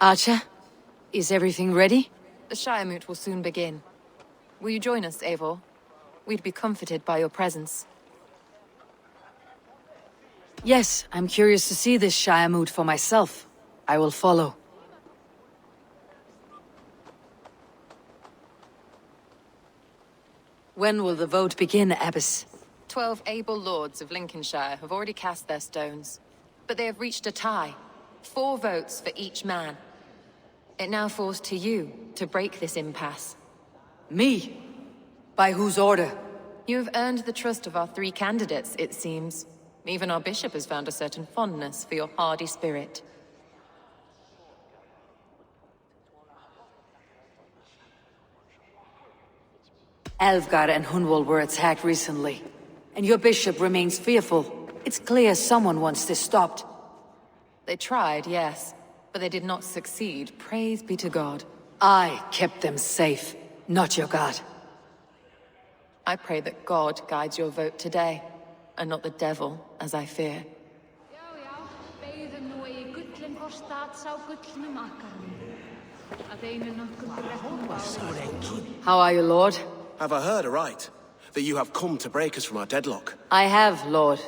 Archer, is everything ready? The Shire Moot will soon begin. Will you join us, Eivor? We'd be comforted by your presence. Yes, I'm curious to see this Shire Moot for myself. I will follow. When will the vote begin, Abbess? 12 able lords of Lincolnshire have already cast their stones, but they have reached a tie. 4 votes for each man. It now falls to you to break this impasse. Me? By whose order? You have earned the trust of our 3 candidates, it seems. Even our bishop has found a certain fondness for your hardy spirit. Alfgar and Hunwald were attacked recently, and your bishop remains fearful. It's clear someone wants this stopped. They tried, yes, but they did not succeed. Praise be to God. I kept them safe, not your god. I pray that God guides your vote today, and not the devil, as I fear. How are you, Lord? Have I heard aright? That you have come to break us from our deadlock? I have, Lord.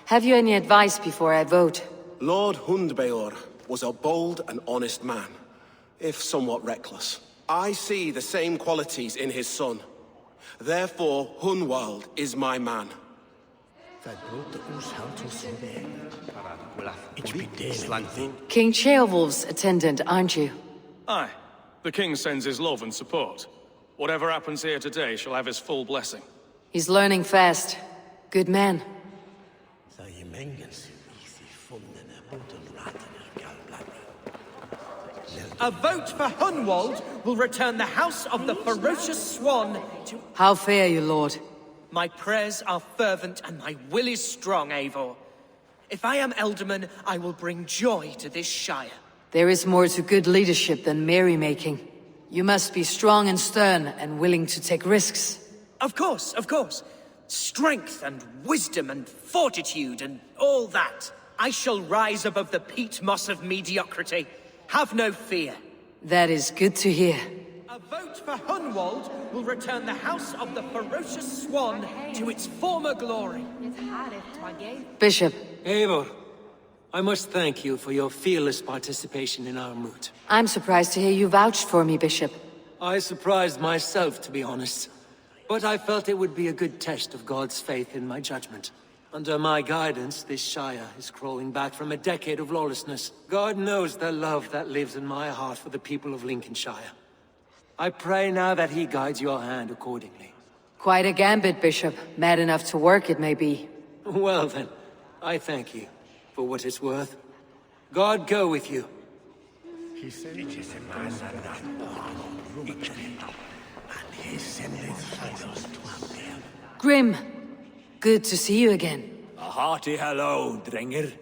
Have you any advice before I vote? Lord Hundbeor was a bold and honest man, if somewhat reckless. I see the same qualities in his son. Therefore, Hunwald is my man. King Ceolwulf's attendant, aren't you? Aye. The king sends his love and support. Whatever happens here today shall have his full blessing. He's learning fast. Good man. A vote for Hunwald will return the House of the Ferocious Swan to... How fare you, Lord? My prayers are fervent and my will is strong, Eivor. If I am Elderman, I will bring joy to this Shire. There is more to good leadership than merrymaking. You must be strong and stern and willing to take risks. Of course, of course. Strength and wisdom and fortitude and all that. I shall rise above the peat moss of mediocrity. Have no fear. That is good to hear. A vote for Hunwald will return the House of the Ferocious Swan to its former glory. Bishop. Eivor, I must thank you for your fearless participation in our moot. I'm surprised to hear you vouched for me, Bishop. I surprised myself, to be honest. But I felt it would be a good test of God's faith in my judgment. Under my guidance, this Shire is crawling back from a decade of lawlessness. God knows the love that lives in my heart for the people of Lincolnshire. I pray now that he guides your hand accordingly. Quite a gambit, Bishop. Mad enough to work, it may be. Well then, I thank you, for what it's worth. God go with you. Grim, good to see you again. A hearty hello, Drenger.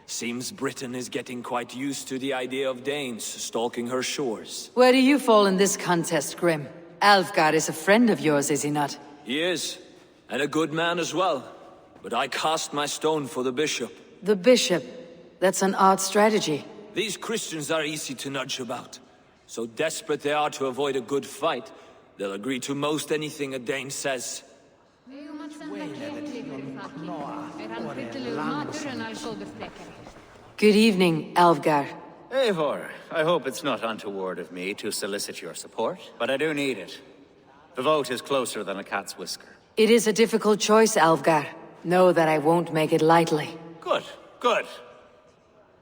Seems Britain is getting quite used to the idea of Danes stalking her shores. Where do you fall in this contest, Grim? Alfgar is a friend of yours, is he not? He is, and a good man as well. But I cast my stone for the bishop. The bishop? That's an odd strategy. These Christians are easy to nudge about. So desperate they are to avoid a good fight, they'll agree to most anything a Dane says. Good evening, Alfgar. Eivor, I hope it's not untoward of me to solicit your support, but I do need it. The vote is closer than a cat's whisker. It is a difficult choice, Alfgar. Know that I won't make it lightly. Good, good.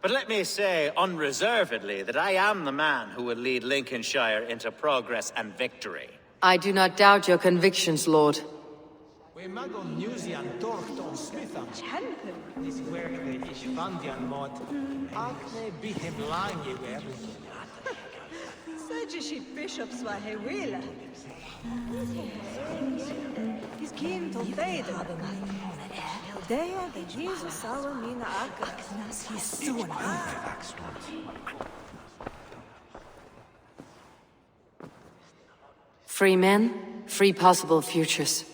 But let me say unreservedly that I am the man who will lead Lincolnshire into progress and victory. I do not doubt your convictions, Lord. Free men, free possible futures.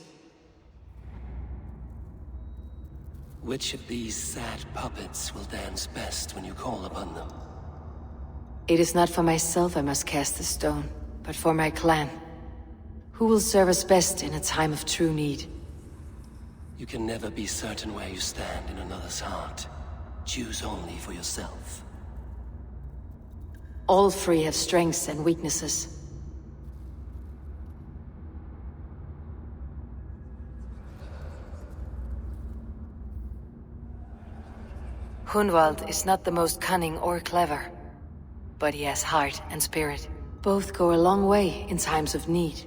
Which of these sad puppets will dance best when you call upon them? It is not for myself I must cast the stone, but for my clan. Who will serve us best in a time of true need? You can never be certain where you stand in another's heart. Choose only for yourself. All three have strengths and weaknesses. Hunwald is not the most cunning or clever, but he has heart and spirit. Both go a long way in times of need.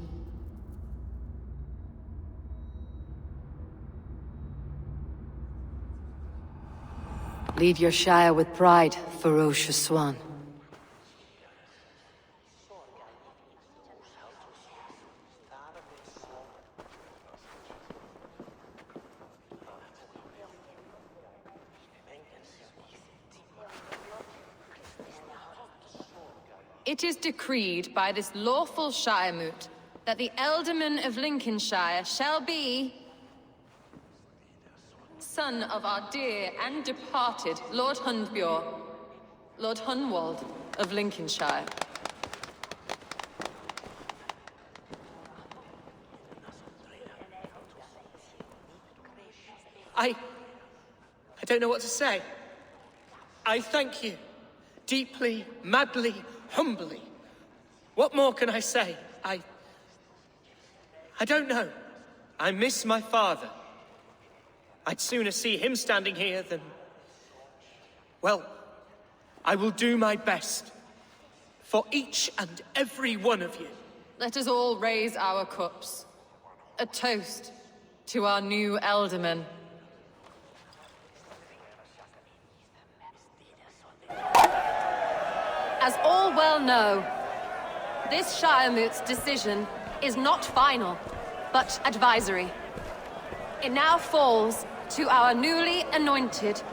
Lead your Shire with pride, ferocious swan. It is decreed by this lawful Shiremoot that the Ealdorman of Lincolnshire shall be son of our dear and departed Lord Hundbjorn, Lord Hunwald of Lincolnshire. I don't know what to say. I thank you. Deeply, madly, humbly. What more can I say? I don't know. I miss my father. I'd sooner see him standing here than... Well, I will do my best. For each and every one of you. Let us all raise our cups. A toast to our new Ealdorman. As all well know, this Shiremoot's decision is not final, but advisory. It now falls to our newly anointed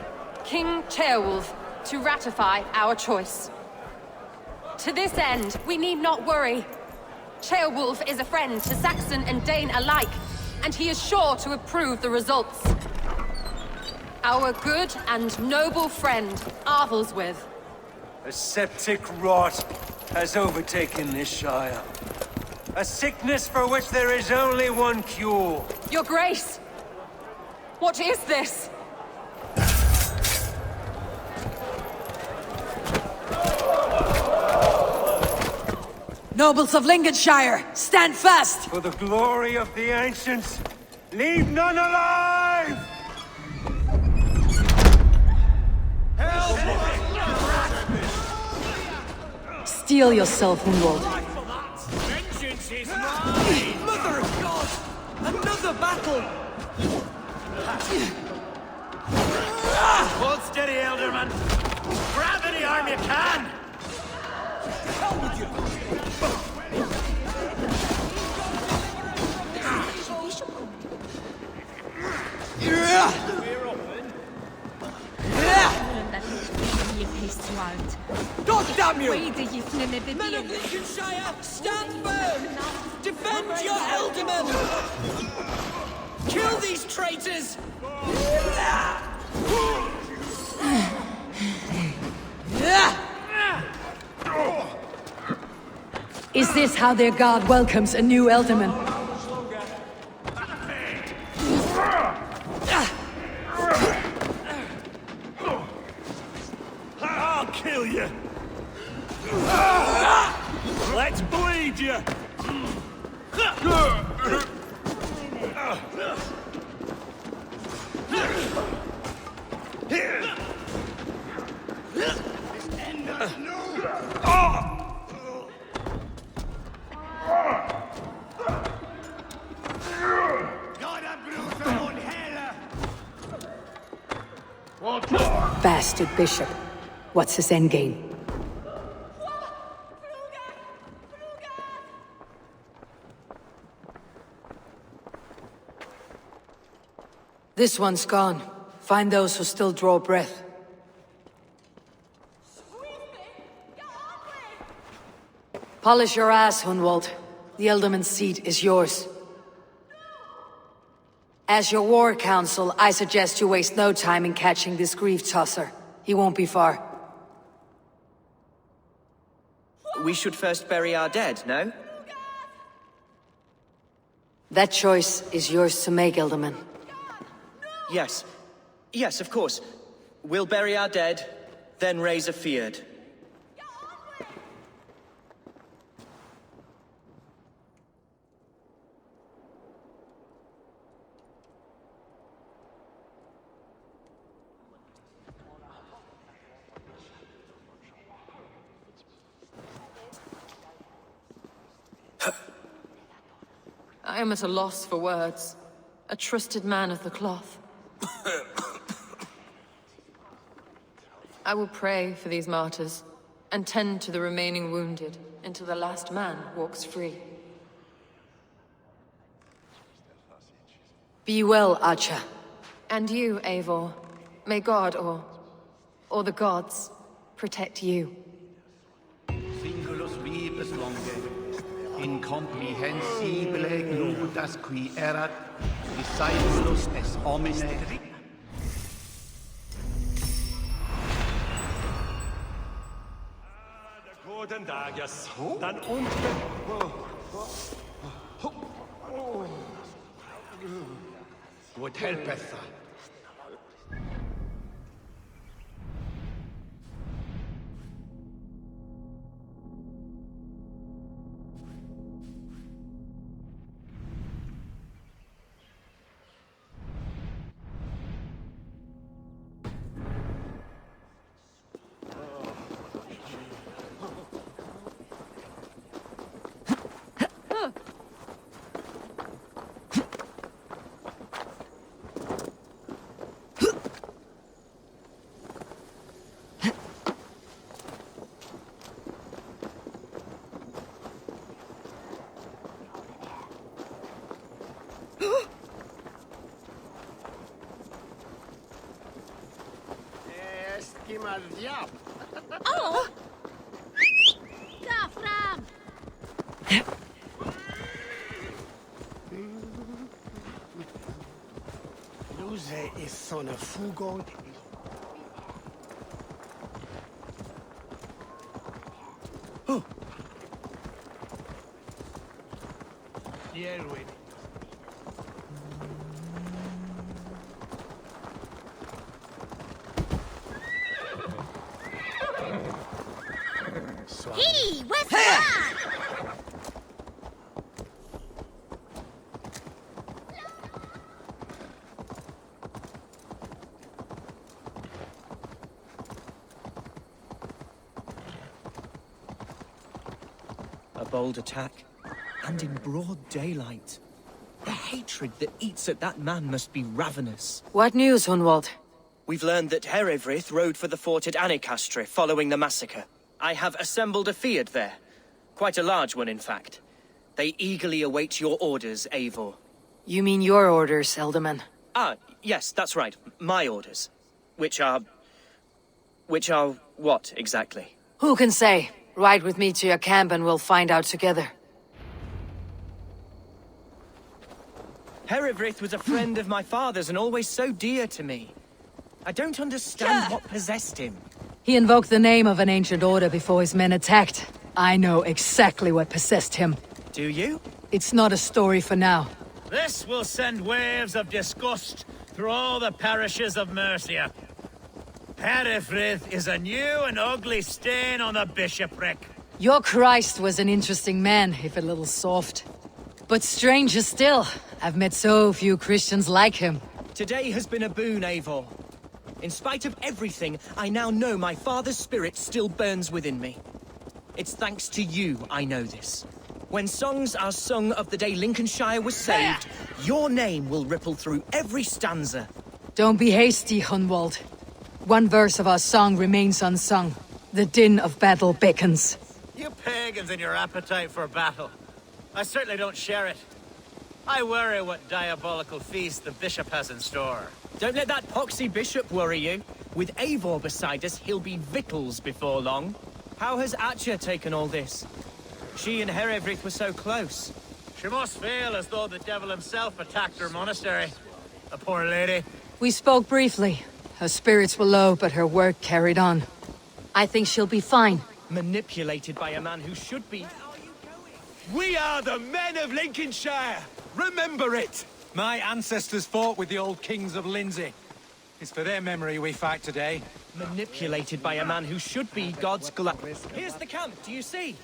King Ceolwulf to ratify our choice. To this end, we need not worry. Ceolwulf is a friend to Saxon and Dane alike, and he is sure to approve the results. Our good and noble friend, Arthelswith. A septic rot has overtaken this Shire. A sickness for which there is only one cure. Your Grace! What is this? Nobles of Lincolnshire, stand fast! For the glory of the ancients, leave none alive! Steel yourself, Hunwald. Vengeance is mine! Mother of God! Another battle! Hold steady, Ealdorman. Grab any arm you can! Hell with you! God damn you! Men of Lincolnshire, stand firm! Defend your Ealdorman! Kill these traitors! Is this how their god welcomes a new Ealdorman? I'll kill you! Let's bleed you! Bastard bishop. What's his endgame? This one's gone. Find those who still draw breath. Polish your ass, Hunwald. The Ealdorman's seat is yours. As your war council, I suggest you waste no time in catching this grief tosser. He won't be far. we should first bury our dead, no? That choice is yours to make, Elderman. Yes. Yes, of course. We'll bury our dead, then raise a feared. I am at a loss for words. A trusted man of the cloth. I will pray for these martyrs, and tend to the remaining wounded, until the last man walks free. Be well, Archer. And you, Eivor. May God, or the gods, protect you. Singulus vivus longe, incomprehensibile nudas qui erat, discipulus es homine. Guten Tages. Dann unten. Would helpeth. Oh! Gafram! Luse is son of fugo. Oh! Yerwin. Hey, where's that? A bold attack, and in broad daylight. The hatred that eats at that man must be ravenous. What news, Hunwald? We've learned that Herewrith rode for the fort at Ankastere following the massacre. I have assembled a feard there. Quite a large one, in fact. They eagerly await your orders, Eivor. You mean your orders, Elderman? Ah, yes, that's right. My orders. Which are what, exactly? Who can say? Ride with me to your camp and we'll find out together. Herewrith was a friend of my father's and always so dear to me. I don't understand what possessed him. He invoked the name of an ancient order before his men attacked. I know exactly what possessed him. Do you? It's not a story for now. This will send waves of disgust through all the parishes of Mercia. Herewrith is a new and ugly stain on the bishopric. Your Christ was an interesting man, if a little soft. But stranger still, I've met so few Christians like him. Today has been a boon, Eivor. In spite of everything, I now know my father's spirit still burns within me. It's thanks to you I know this. When songs are sung of the day Lincolnshire was saved, your name will ripple through every stanza. Don't be hasty, Hunwald. One verse of our song remains unsung. The din of battle beckons. You pagans and your appetite for battle. I certainly don't share it. I worry what diabolical feast the bishop has in store. Don't let that poxy bishop worry you. With Eivor beside us, he'll be victuals before long. How has Atcha taken all this? She and Herewrith were so close. She must feel as though the devil himself attacked her monastery. The poor lady. We spoke briefly. Her spirits were low, but her work carried on. I think she'll be fine. Manipulated by a man who should be... We are the men of Lincolnshire! Remember it! My ancestors fought with the old kings of Lindsey. It's for their memory we fight today. Manipulated by a man who should be God's Here's the camp, do you see?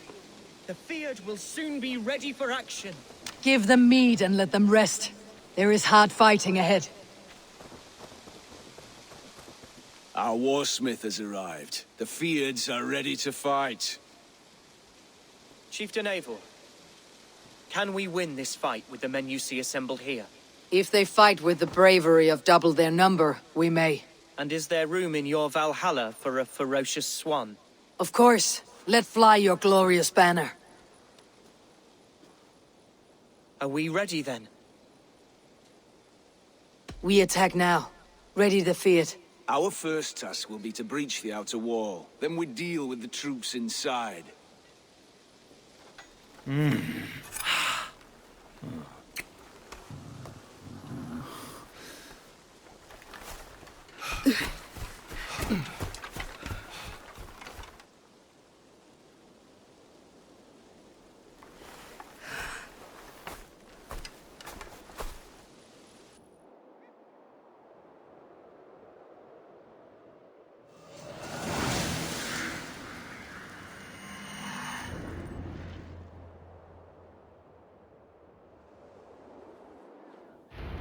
The Fiat will soon be ready for action. Give them mead and let them rest. There is hard fighting ahead. Our warsmith has arrived. The Fiats are ready to fight. Chieftain Eivor, can we win this fight with the men you see assembled here? If they fight with the bravery of double their number, we may. And is there room in your Valhalla for a ferocious swan? Of course. Let fly your glorious banner. Are we ready then? We attack now. Ready the Fiat. Our first task will be to breach the outer wall. Then we deal with the troops inside.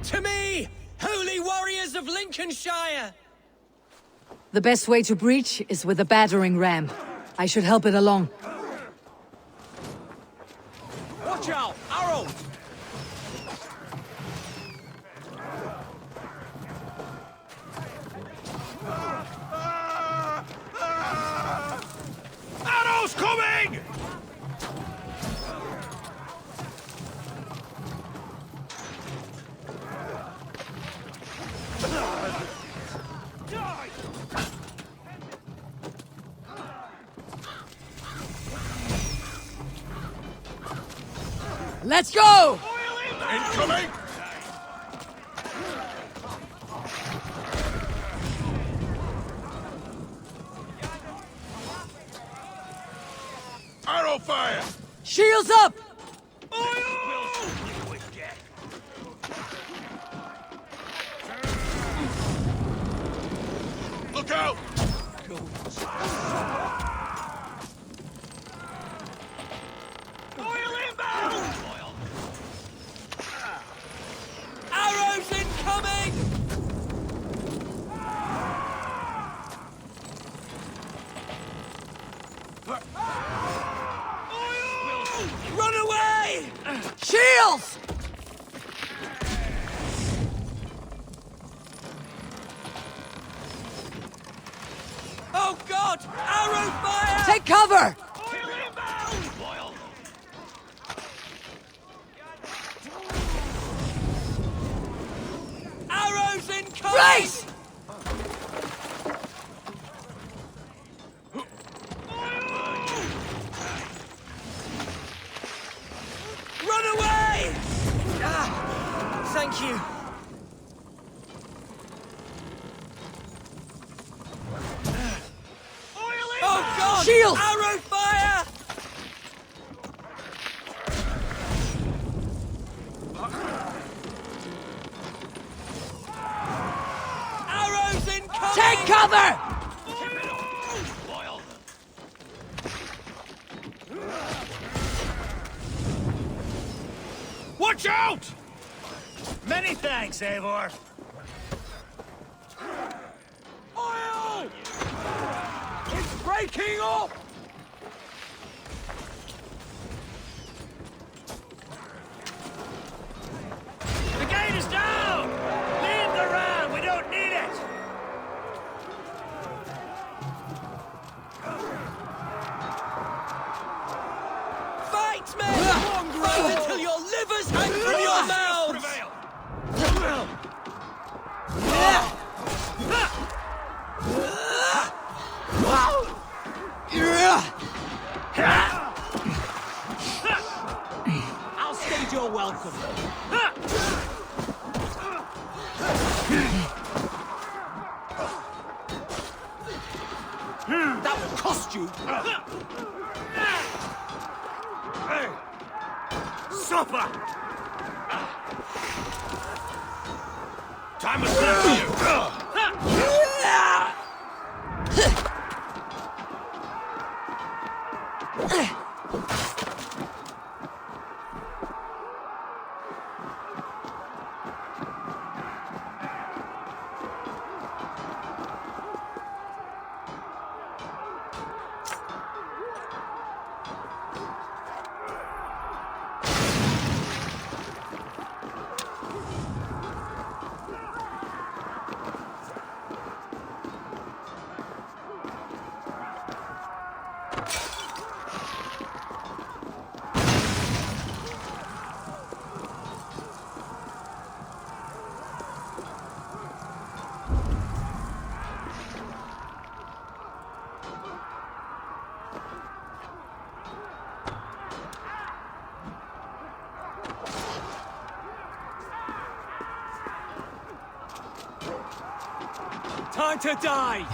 To me, holy warriors of Lincolnshire! The best way to breach is with a battering ram. I should help it along. Watch out! Arrows! Arrows coming! Let's go! Incoming! Arrow fire! Shields up! Look out! Oil inbound! Arrows incoming! Run away! Shields! Oh God! Arrow fire! Take cover! Arrows incoming! Race! Run away! Ah, thank you. Oh God! Shield! Arrow fire! Arrows incoming! Take cover! Watch out! Many thanks, Eivor. Oil! It's breaking up! The gate is down! Leave the ram, we don't need it! Fight, men! Fight until your livers hang from your mouths! I'll stage your welcome. That Cost you! Hey! Suffer! Time to serve for you! Time to die!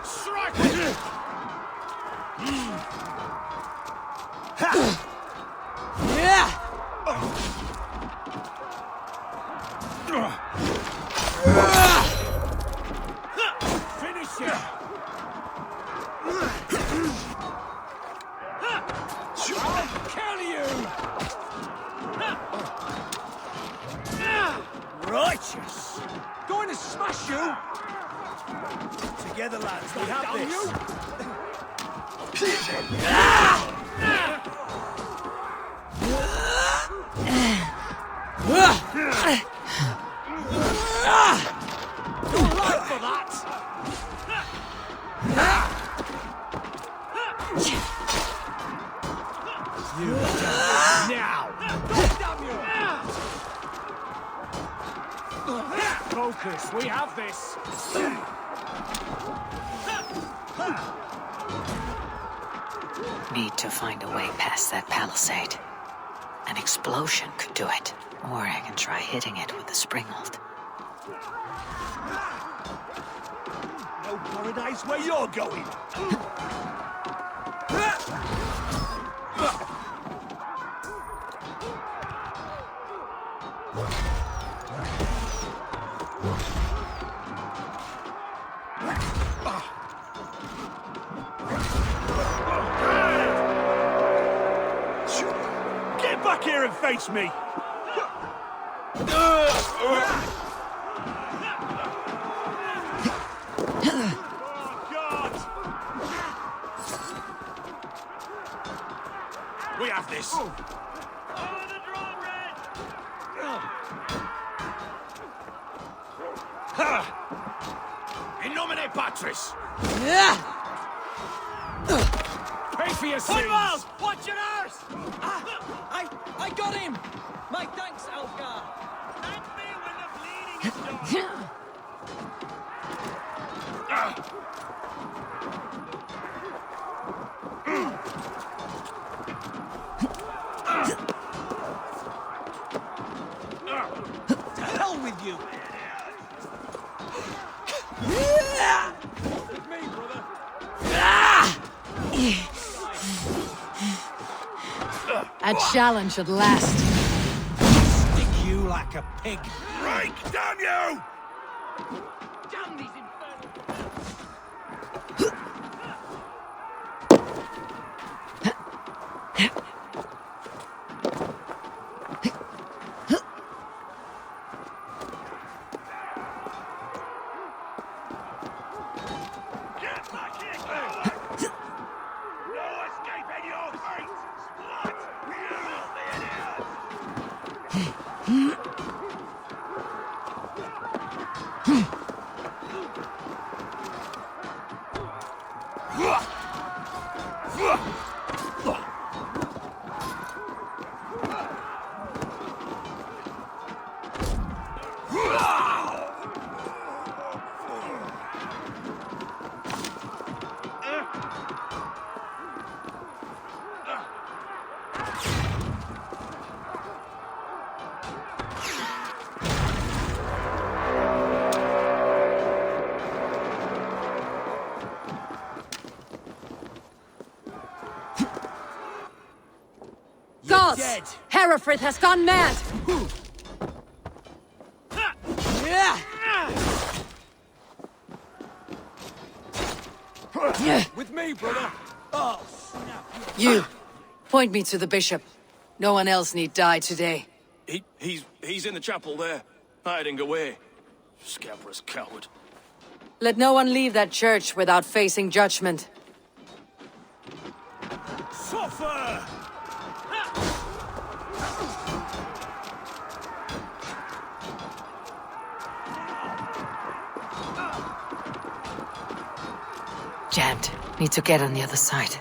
Strike! Finish it! I'll kill you! Righteous! Going to smash you! Together, lads, we have this! You're right for that! You now! Damn you! Focus, we have this! Need to find a way past that palisade. An explosion could do it. Or I can try hitting it with a springhold. No paradise where you're going! Get back here and face me! We have this! In nomine Patris! Pay for your sins! Hunwald, watch your arse! I got him! My thanks, Elfgar! Thank me when the bleeding is done! To hell with you! With me, brother! A challenge at last. Stick you like a pig! Break, damn you! Damn these infernal... Get back here, no escaping your fate! Splat! You filthy idiots! dead. Herefrith has gone mad! With me, brother. Oh, snap. You, point me to the bishop. No one else need die today. He's in the chapel there, hiding away. Scabrous coward. Let no one leave that church without facing judgment. Suffer! Jammed. Need to get on the other side.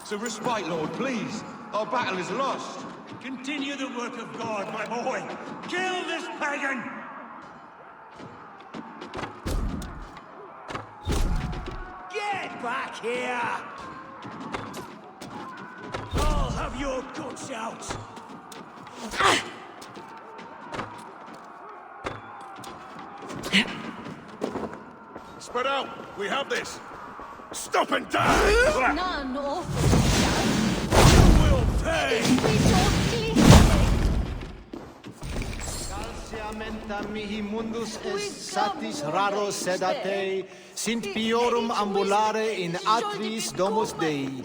It's a respite, Lord, please. Our battle is lost. Continue the work of God, my boy. Kill this pagan! Get back here! I'll have your guts out. Spread out. We have this. Stop and die! None of You will pay! Calciamenta mihi mundus est satis raro sedate, sint piorum ambulare in atris domus Dei,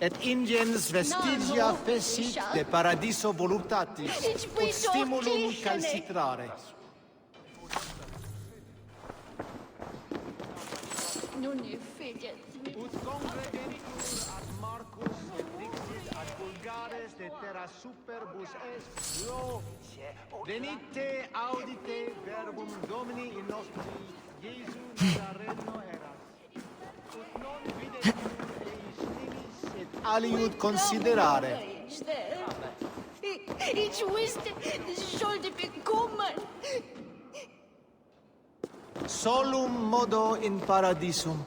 et ingens vestigia fecit de paradiso voluptatis, ut stimulum calcitrare. Ut congregenitur ad Marcus et dixit ad vulgares de terra superbus est loce. Venite audite verbum Domini in nostri, Iesu Nazareno eras. Ut non videtur eis nimis et aliud considerare. Ich wusste, es sollte bekommen. Solum modo in paradisum.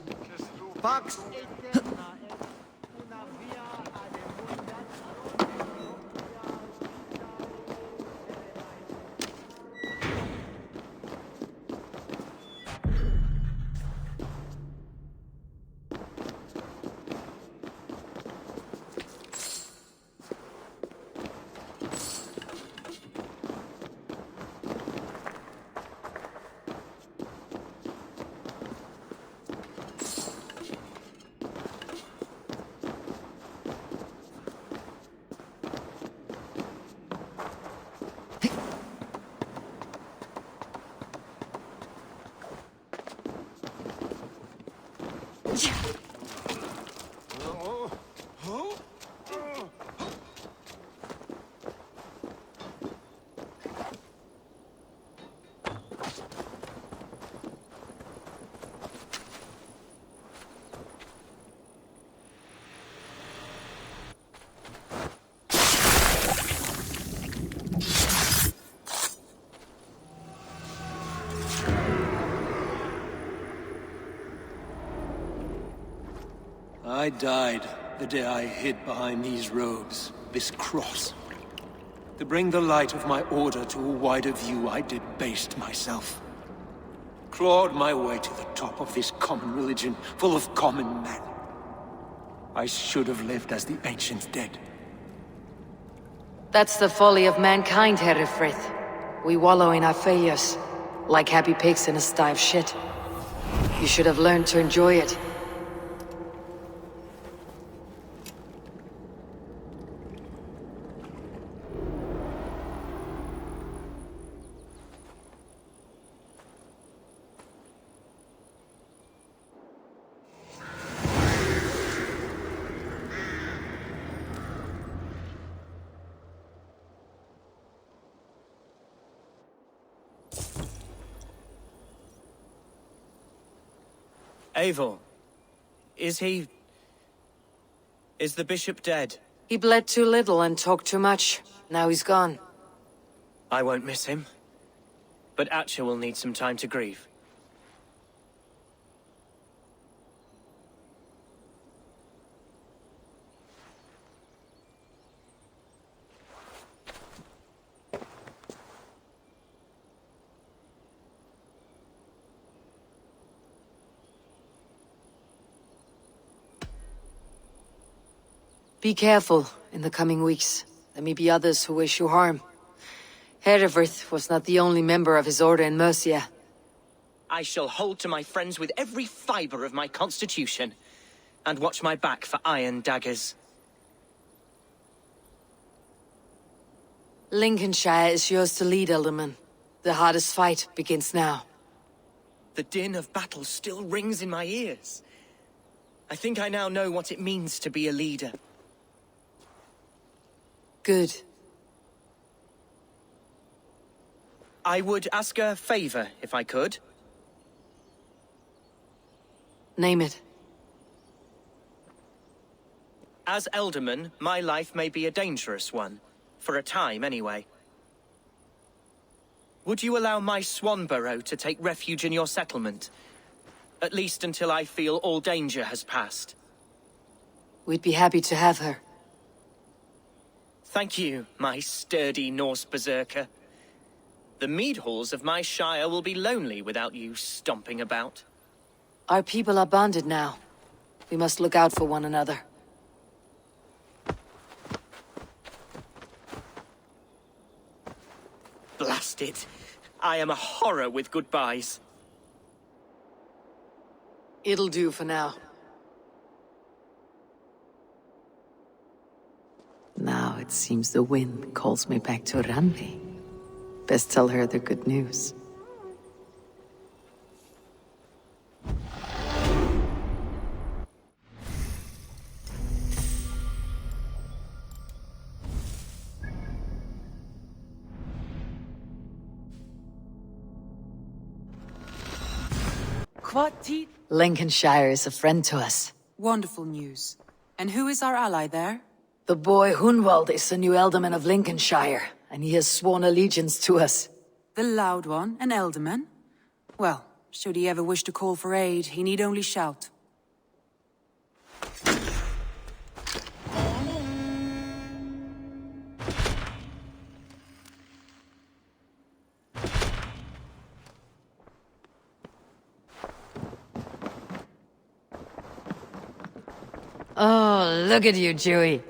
Pax eterna est una via ad abundantia. I died the day I hid behind these robes, this cross. To bring the light of my order to a wider view, I debased myself. Clawed my way to the top of this common religion, full of common men. I should have lived as the ancient dead. That's the folly of mankind, Herefrith. We wallow in our failures, like happy pigs in a sty of shit. You should have learned to enjoy it. Eivor, is the bishop dead? He bled too little and talked too much. Now he's gone. I won't miss him. But Atcha will need some time to grieve. Be careful in the coming weeks. There may be others who wish you harm. Herefrith was not the only member of his order in Mercia. I shall hold to my friends with every fibre of my constitution, and watch my back for iron daggers. Lincolnshire is yours to lead, Alderman. The hardest fight begins now. The din of battle still rings in my ears. I think I now know what it means to be a leader. Good. I would ask a favor, if I could. Name it. As Alderman, my life may be a dangerous one. For a time, anyway. Would you allow my Swanborough to take refuge in your settlement? At least until I feel all danger has passed. We'd be happy to have her. Thank you, my sturdy Norse berserker. The mead halls of my shire will be lonely without you stomping about. Our people are bonded now. We must look out for one another. Blast it. I am a horror with goodbyes. It'll do for now. Now it seems the wind calls me back to Randi. Best tell her the good news. Lincolnshire is a friend to us. Wonderful news. And who is our ally there? The boy Hunwald is the new Alderman of Lincolnshire, and he has sworn allegiance to us. The loud one, an Alderman? Well, should he ever wish to call for aid, he need only shout. Oh, look at you, Dewey.